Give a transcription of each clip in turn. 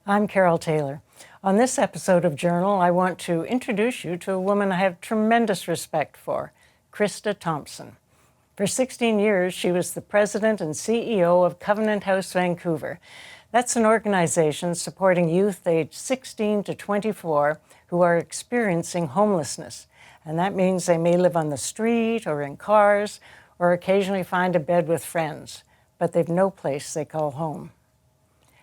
I'm Carole Taylor. On this episode of Journal, I want to introduce you to a woman I have tremendous respect for, Krista Thompson. For 16 years, she was the president and CEO of Covenant House Vancouver. That's an organization supporting youth aged 16 to 24 who are experiencing homelessness. And that means they may live on the street or in cars or occasionally find a bed with friends, but they've no place they call home.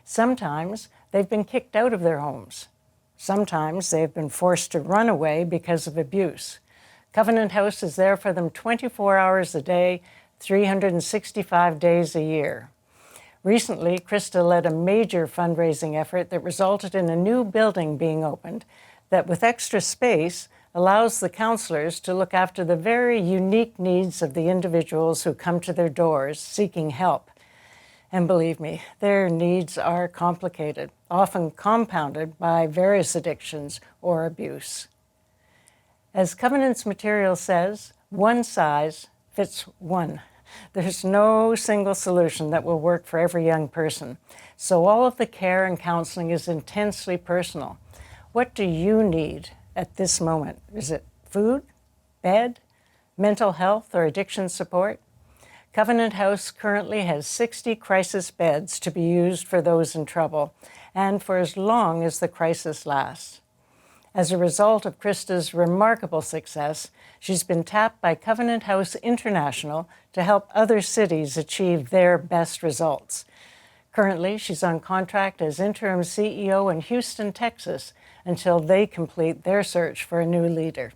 Sometimes they've been kicked out of their homes. Sometimes they've been forced to run away because of abuse. Covenant House is there for them 24 hours a day, 365 days a year. Recently, Krista led a major fundraising effort that resulted in a new building being opened that, with extra space, allows the counsellors to look after the very unique needs of the individuals who come to their doors seeking help. And believe me, their needs are complicated, often compounded by various addictions or abuse. As Covenant's material says, one size fits one. There's no single solution that will work for every young person. So all of the care and counseling is intensely personal. What do you need at this moment? Is it food, bed, mental health, or addiction support? Covenant House currently has 60 crisis beds to be used for those in trouble, and for as long as the crisis lasts. As a result of Krista's remarkable success, she's been tapped by Covenant House International to help other cities achieve their best results. Currently, she's on contract as interim CEO in Houston, Texas, until they complete their search for a new leader.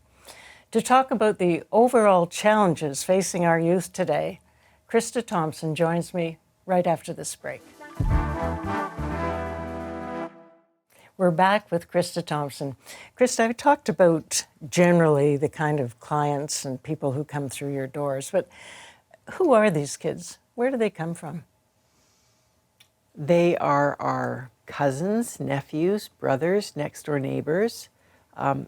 To talk about the overall challenges facing our youth today, Krista Thompson joins me right after this break. We're back with Krista Thompson. Krista, I've talked about generally the kind of clients and people who come through your doors, but who are these kids? Where do they come from? They are our cousins, nephews, brothers, next-door neighbors.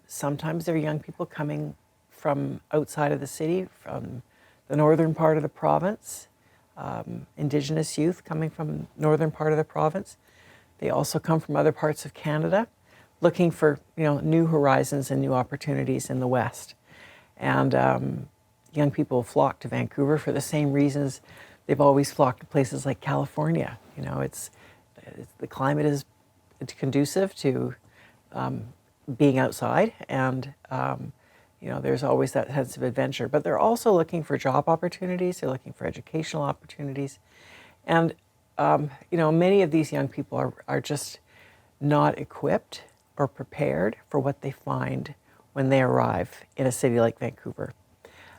Sometimes they're young people coming from outside of the city, from the northern part of the province, Indigenous youth coming from northern part of the province. They also come from other parts of Canada, looking for new horizons and new opportunities in the West. And young people flock to Vancouver for the same reasons they've always flocked to places like California. The climate is conducive to being outside, and there's always that sense of adventure. But they're also looking for job opportunities. They're looking for educational opportunities, and many of these young people are just not equipped or prepared for what they find when they arrive in a city like Vancouver.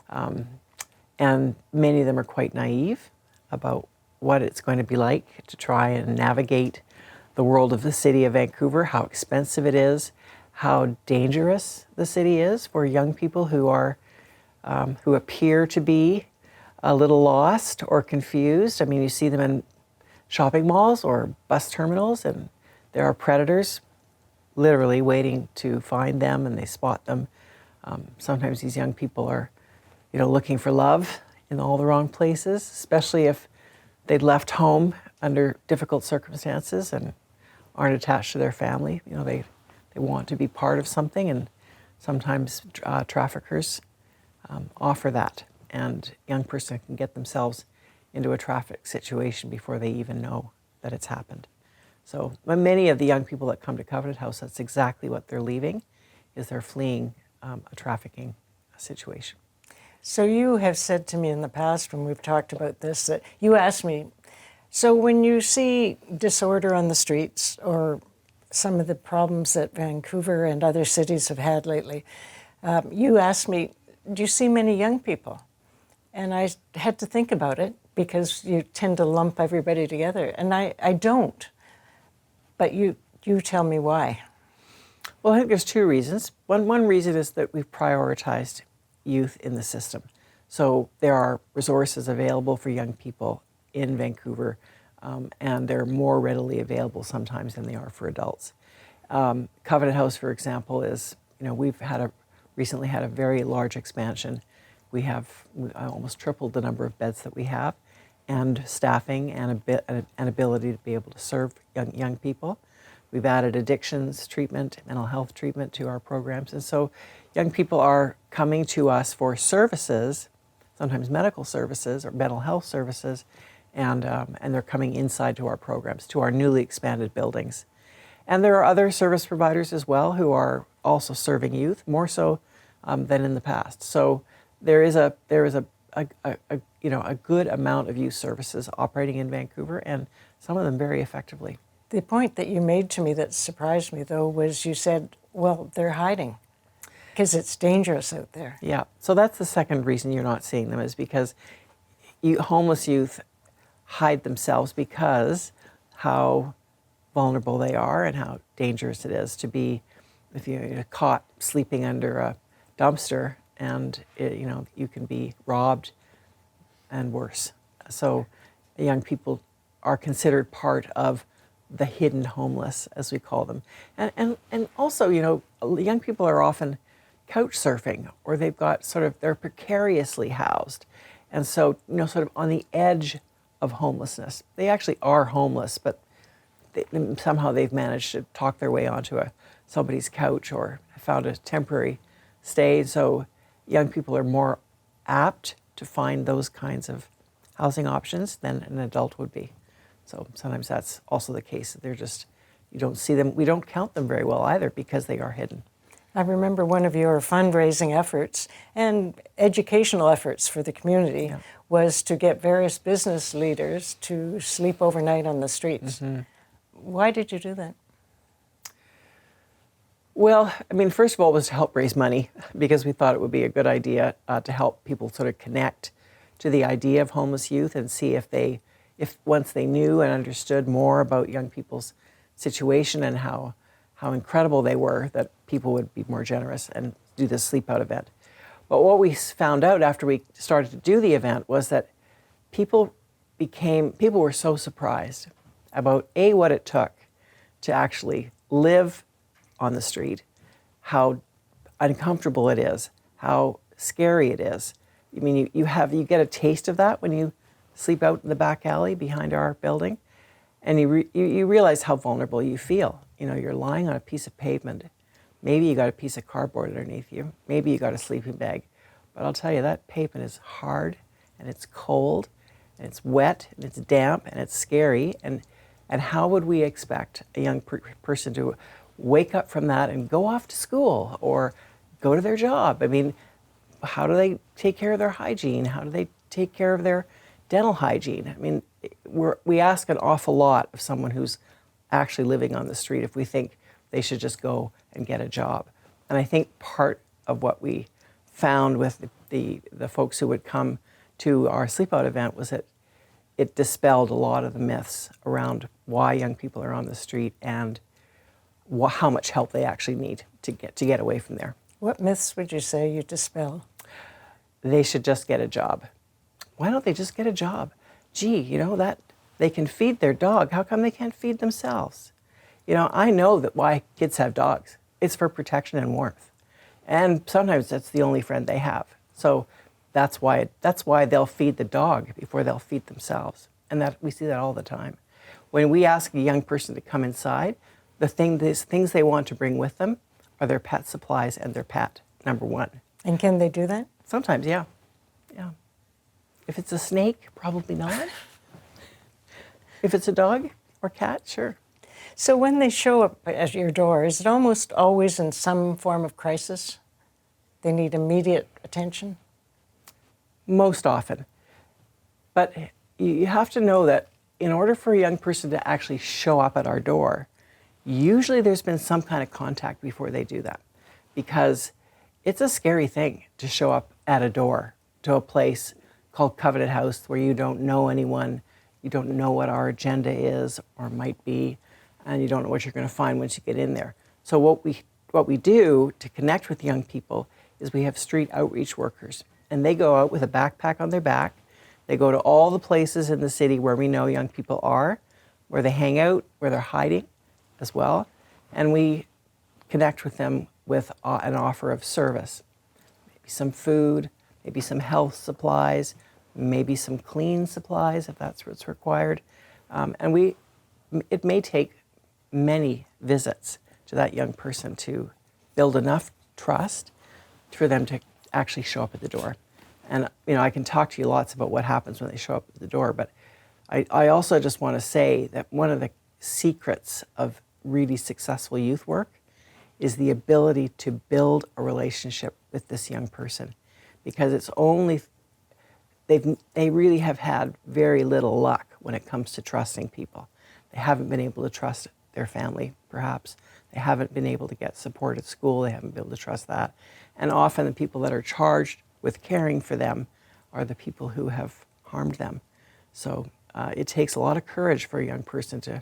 And many of them are quite naive about what it's going to be like to try and navigate the world of the city of Vancouver, how expensive it is, how dangerous the city is for young people who appear to be a little lost or confused. I mean, you see them in shopping malls or bus terminals, and there are predators literally waiting to find them, and they spot them. Sometimes these young people are, looking for love in all the wrong places, especially if they'd left home under difficult circumstances and aren't attached to their family. They want to be part of something, and sometimes traffickers offer that, and a young person can get themselves into a traffic situation before they even know that it's happened. So many of the young people that come to Covenant House, that's exactly what they're leaving, is they're fleeing a trafficking situation. So you have said to me in the past when we've talked about this, that you asked me, so when you see disorder on the streets or some of the problems that Vancouver and other cities have had lately, you asked me, do you see many young people? And I had to think about it because you tend to lump everybody together. And I don't. But you tell me why. Well, I think there's two reasons. One reason is that we've prioritized youth in the system. So there are resources available for young people in Vancouver, and they're more readily available sometimes than they are for adults. Covenant House, for example, is, we've recently had a very large expansion. We almost tripled the number of beds that we have, and staffing and an ability to be able to serve young people. We've added addictions treatment, mental health treatment to our programs, and so young people are coming to us for services, sometimes medical services or mental health services, and they're coming inside to our programs, to our newly expanded buildings. And there are other service providers as well who are also serving youth, more so than in the past. So there is a good amount of youth services operating in Vancouver, and some of them very effectively. The point that you made to me that surprised me, though, was you said, well, they're hiding because it's dangerous out there. Yeah, so that's the second reason you're not seeing them, is because homeless youth hide themselves because how vulnerable they are and how dangerous it is to be, if you're caught sleeping under a dumpster, and you can be robbed and worse. So young people are considered part of the hidden homeless, as we call them. And also, young people are often couch surfing, or they've got they're precariously housed. And so, sort of on the edge of homelessness. They actually are homeless, but somehow they've managed to talk their way onto somebody's couch or found a temporary stay. So young people are more apt to find those kinds of housing options than an adult would be. So sometimes that's also the case. You don't see them, we don't count them very well either because they are hidden. I remember one of your fundraising efforts and educational efforts for the community was to get various business leaders to sleep overnight on the streets. Mm-hmm. Why did you do that? Well, first of all, it was to help raise money, because we thought it would be a good idea to help people sort of connect to the idea of homeless youth and see if once they knew and understood more about young people's situation and how incredible they were, that people would be more generous and do this sleep out event. But what we found out after we started to do the event was that people were so surprised about what it took to actually live on the street, how uncomfortable it is, how scary it is. You get a taste of that when you sleep out in the back alley behind our building, and you realize how vulnerable you feel. You're lying on a piece of pavement. Maybe you got a piece of cardboard underneath you. Maybe you got a sleeping bag. But I'll tell you, that pavement is hard, and it's cold, and it's wet, and it's damp, and it's scary. And how would we expect a young person to wake up from that and go off to school or go to their job? How do they take care of their hygiene? How do they take care of their dental hygiene? We ask an awful lot of someone who's actually living on the street if we think they should just go and get a job. And I think part of what we found with the folks who would come to our sleep out event was that it dispelled a lot of the myths around why young people are on the street and how much help they actually need to get away from there. What myths would you say you dispel? They should just get a job. Why don't they just get a job? Gee, that they can feed their dog. How come they can't feed themselves? I know that why kids have dogs. It's for protection and warmth. And sometimes that's the only friend they have. So that's why they'll feed the dog before they'll feed themselves. And that we see that all the time. When we ask a young person to come inside, the things they want to bring with them are their pet supplies and their pet, number one. And can they do that? Sometimes, yeah. Yeah. If it's a snake, probably not. If it's a dog or cat, sure. So when they show up at your door, is it almost always in some form of crisis? They need immediate attention? Most often. But you have to know that in order for a young person to actually show up at our door, usually there's been some kind of contact before they do that. Because it's a scary thing to show up at a door to a place called Covenant House where you don't know anyone, you don't know what our agenda is or might be, and you don't know what you're going to find once you get in there. So what we do to connect with young people is we have street outreach workers, And they go out with a backpack on their back. They go to all the places in the city where we know young people are, where they hang out, where they're hiding as well. And we connect with them with an offer of service. Maybe some food, maybe some health supplies, maybe some clean supplies if that's what's required. It may take many visits to that young person to build enough trust for them to actually show up at the door. And I can talk to you lots about what happens when they show up at the door, but I also just want to say that one of the secrets of really successful youth work is the ability to build a relationship with this young person, because it's only they really have had very little luck when it comes to trusting people. They haven't been able to trust their family, perhaps. They haven't been able to get support at school. They haven't been able to trust that. And often the people that are charged with caring for them are the people who have harmed them. So it takes a lot of courage for a young person to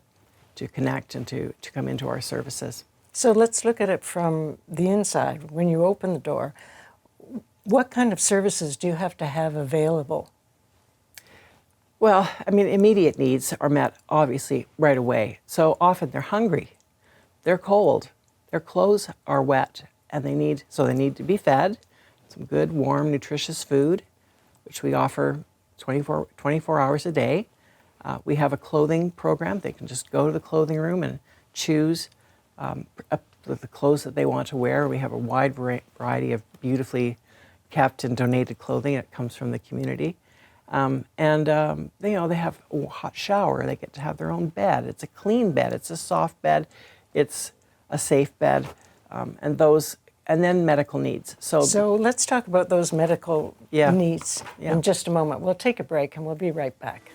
connect and to come into our services. So let's look at it from the inside. When you open the door, what kind of services do you have to have available? Well, immediate needs are met, obviously, right away. So often they're hungry, they're cold, their clothes are wet, and they need to be fed, some good, warm, nutritious food, which we offer 24 hours a day. We have a clothing program. They can just go to the clothing room and choose the clothes that they want to wear. We have a wide variety of beautifully kept and donated clothing that comes from the community. They have a hot shower. They get to have their own bed. It's a clean bed. It's a soft bed. It's a safe bed. And then medical needs. So let's talk about those medical needs in just a moment. We'll take a break and we'll be right back.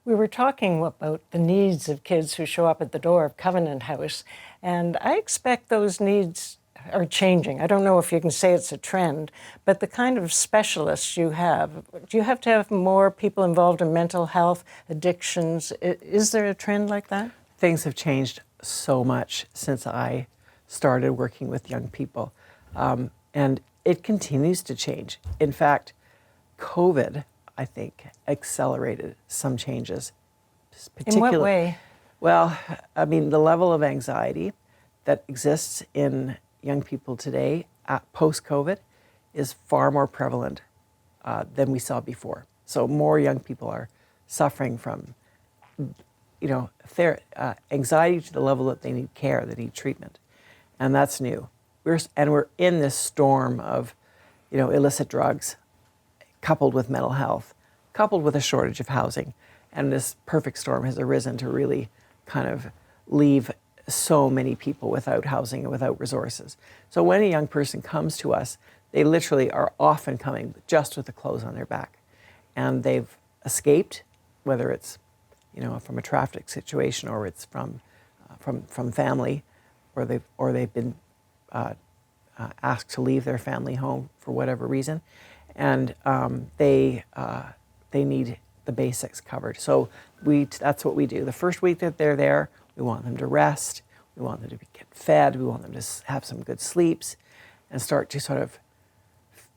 We were talking about the needs of kids who show up at the door of Covenant House, and I expect those needs are changing. I don't know if you can say it's a trend, but the kind of specialists you have, do you have to have more people involved in mental health, addictions? Is there a trend like that? Things have changed so much since I started working with young people, and it continues to change. In fact, COVID, I think, accelerated some changes. In what way? Well, the level of anxiety that exists in young people today, post-COVID, is far more prevalent than we saw before. So more young people are suffering from, anxiety to the level that they need care, they need treatment, and that's new. We're in this storm of, illicit drugs, coupled with mental health, coupled with a shortage of housing, and this perfect storm has arisen to really kind of leave so many people without housing and without resources. So when a young person comes to us, they literally are often coming just with the clothes on their back, and they've escaped, whether it's from a traffic situation or it's from family, or they've been asked to leave their family home for whatever reason, and they need the basics covered. So that's what we do. The first week that they're there, we want them to rest, we want them to get fed, we want them to have some good sleeps and start to sort of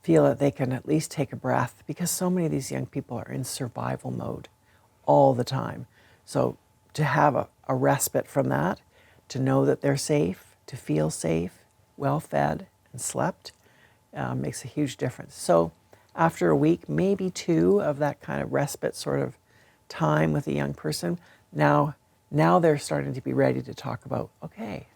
feel that they can at least take a breath, because so many of these young people are in survival mode all the time. So to have a respite from that, to know that they're safe, to feel safe, well fed and slept, makes a huge difference. So after a week, maybe two of that kind of respite sort of time with a young person, now they're starting to be ready to talk about, okay,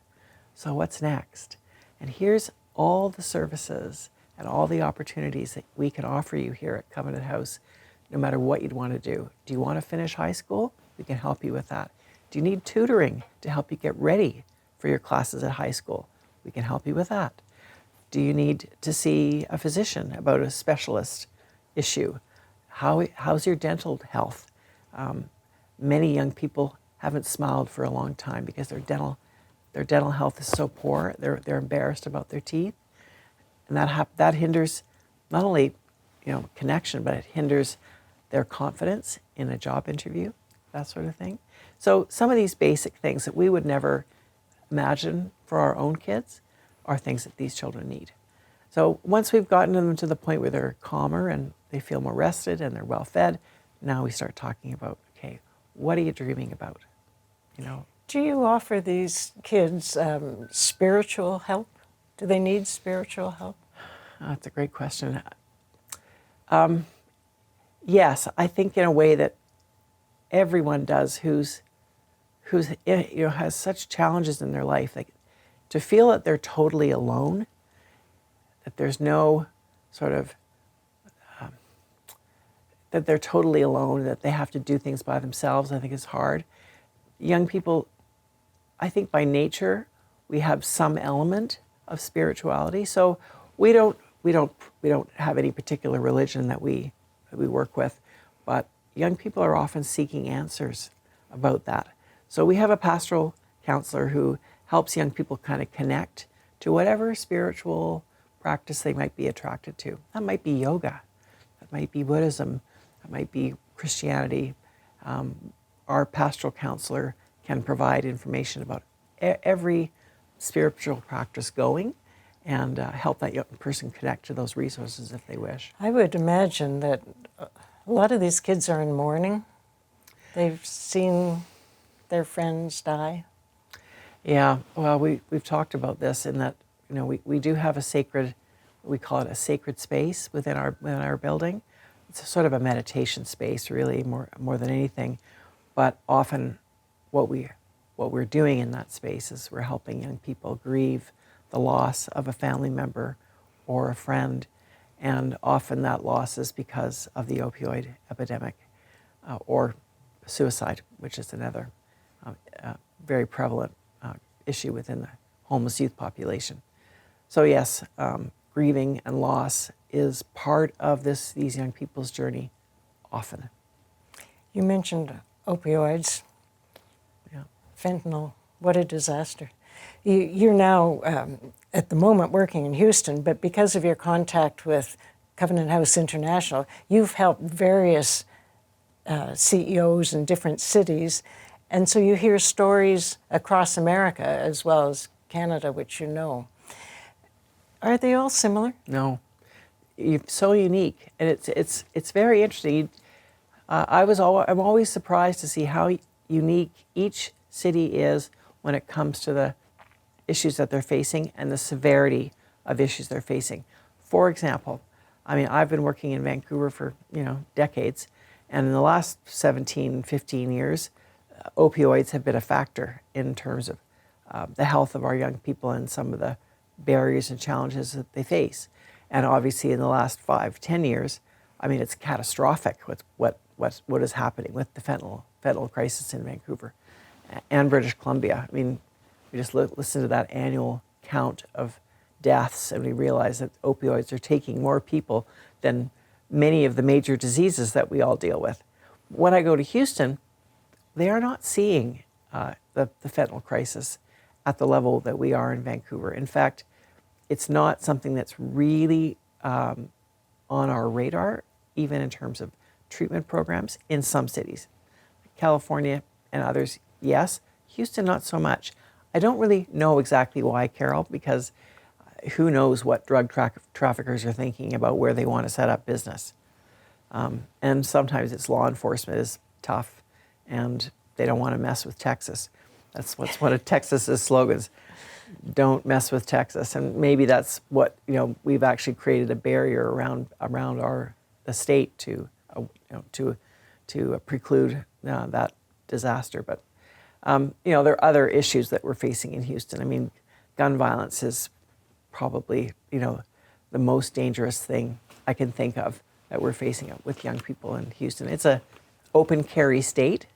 so what's next? And here's all the services and all the opportunities that we can offer you here at Covenant House, no matter what you'd want to do. Do you want to finish high school? We can help you with that. Do you need tutoring to help you get ready for your classes at high school? We can help you with that. Do you need to see a physician about a specialist issue? How's your dental health? Many young people haven't smiled for a long time because their dental health is so poor. They're embarrassed about their teeth, and that hinders not only connection, but it hinders their confidence in a job interview, that sort of thing. So some of these basic things that we would never imagine for our own kids are things that these children need. So once we've gotten them to the point where they're calmer and they feel more rested and they're well fed, now we start talking about, okay, what are you dreaming about? You know. Do you offer these kids spiritual help? Do they need spiritual help? That's a great question. Yes, I think in a way that everyone does who's has such challenges in their life, like to feel that they're totally alone, that there's no sort of that they're totally alone, that they have to do things by themselves, I think is hard. Young people, I think by nature, we have some element of spirituality. So we don't have any particular religion that we work with, but young people are often seeking answers about that. So we have a pastoral counselor who helps young people kind of connect to whatever spiritual practice they might be attracted to. That might be yoga, that might be Buddhism, that might be Christianity. Our pastoral counselor can provide information about every spiritual practice going and help that young person connect to those resources if they wish. I would imagine that a lot of these kids are in mourning. They've seen their friends die. Yeah, well, we've talked about this in that, you know, we do have a sacred, we call it a sacred space within our building. It's a sort of a meditation space, really, more than anything. But often, what we're doing in that space is we're helping young people grieve the loss of a family member or a friend, and often that loss is because of the opioid epidemic or suicide, which is another very prevalent issue within the homeless youth population. So yes, grieving and loss is part of these young people's journey often. You mentioned opioids, Yeah. fentanyl. What a disaster. You're now, at the moment, working in Houston, but because of your contact with Covenant House International, you've helped various CEOs in different cities, and so you hear stories across America as well as Canada, which you know. Are they all similar? No, you're so unique, and it's very interesting. I'm always surprised to see how unique each city is when it comes to the issues that they're facing and the severity of issues they're facing. For example, I mean, I've been working in Vancouver for, decades, and in the last 17, 15 years, opioids have been a factor in terms of the health of our young people and some of the barriers and challenges that they face. And obviously in the last 5, 10 years, I mean, it's catastrophic what is happening with the fentanyl crisis in Vancouver and British Columbia. I mean, we just listen to that annual count of deaths and we realize that opioids are taking more people than many of the major diseases that we all deal with. When I go to Houston, they are not seeing the fentanyl crisis at the level that we are in Vancouver. In fact, it's not something that's really on our radar, even in terms of treatment programs in some cities. California and others, yes. Houston, not so much. I don't really know exactly why, Carole, because who knows what drug traffickers are thinking about where they want to set up business. And sometimes it's law enforcement is tough and they don't want to mess with Texas. That's what's one of Texas's slogans. Don't mess with Texas. And maybe that's what, we've actually created a barrier around the state to preclude that disaster. But, there are other issues that we're facing in Houston. I mean, gun violence is probably, the most dangerous thing I can think of that we're facing with young people in Houston. It's a open carry state.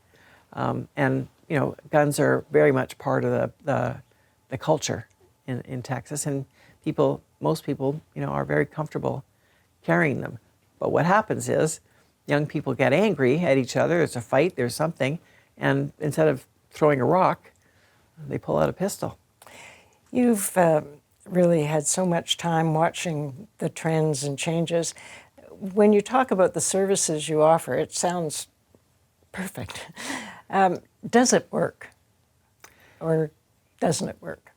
And, guns are very much part of the culture in Texas. And most people, are very comfortable carrying them. But what happens is young people get angry at each other. There's a fight, there's something. And instead of throwing a rock, they pull out a pistol. You've really had so much time watching the trends and changes. When you talk about the services you offer, it sounds perfect. Does it work or doesn't it work?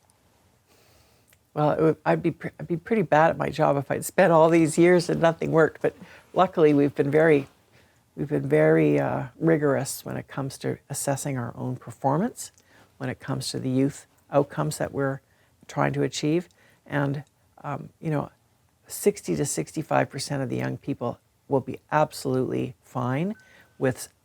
Well, I'd be pretty bad at my job if I'd spent all these years and nothing worked. But luckily, we've been very rigorous when it comes to assessing our own performance, when it comes to the youth outcomes that we're trying to achieve, and 60 to 65% of the young people will be absolutely fine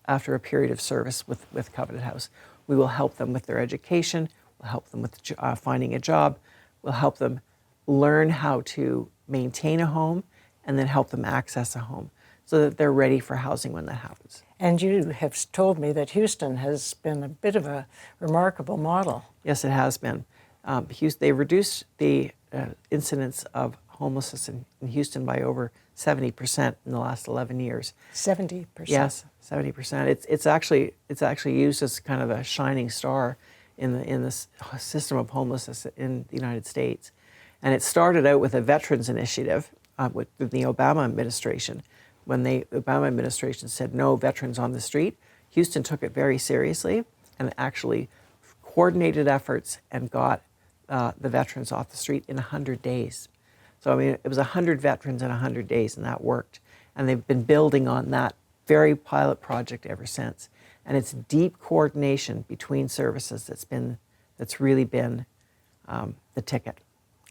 after a period of service with Covenant House. We will help them with their education. We'll help them with finding a job. We'll help them learn how to maintain a home, and then help them access a home so that they're ready for housing when that happens. And you have told me that Houston has been a bit of a remarkable model. Yes, it has been. They reduced the incidence of homelessness in Houston by over 70% in the last 11 years. 70%? Yes, 70%. It's actually used as kind of a shining star in this system of homelessness in the United States. And it started out with a veterans initiative with the Obama administration. When the Obama administration said no veterans on the street, Houston took it very seriously and actually coordinated efforts and got the veterans off the street in 100 days. So, I mean, it was 100 veterans in 100 days, and that worked. And they've been building on that very pilot project ever since. And it's deep coordination between services that's really been the ticket.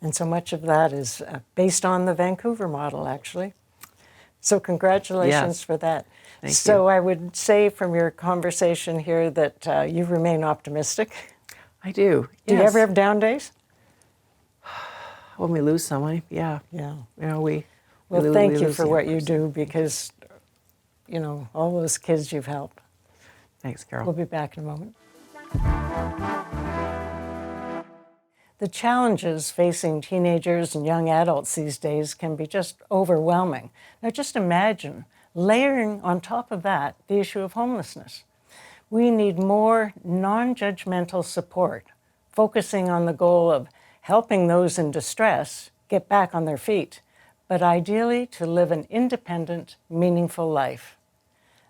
And so much of that is based on the Vancouver model, actually. So congratulations for that. Thank you. So I would say from your conversation here that you remain optimistic. I do. Do you ever have down days? When we lose someone, yeah. Yeah. We Well, thank you lose for the what young you person. do because, all those kids you've helped. Thanks, Carole. We'll be back in a moment. The challenges facing teenagers and young adults these days can be just overwhelming. Now just imagine layering on top of that the issue of homelessness. We need more non-judgmental support, focusing on the goal of helping those in distress get back on their feet, but ideally to live an independent, meaningful life.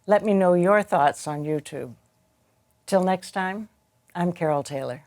Let me know your thoughts on YouTube. Till next time, I'm Carole Taylor.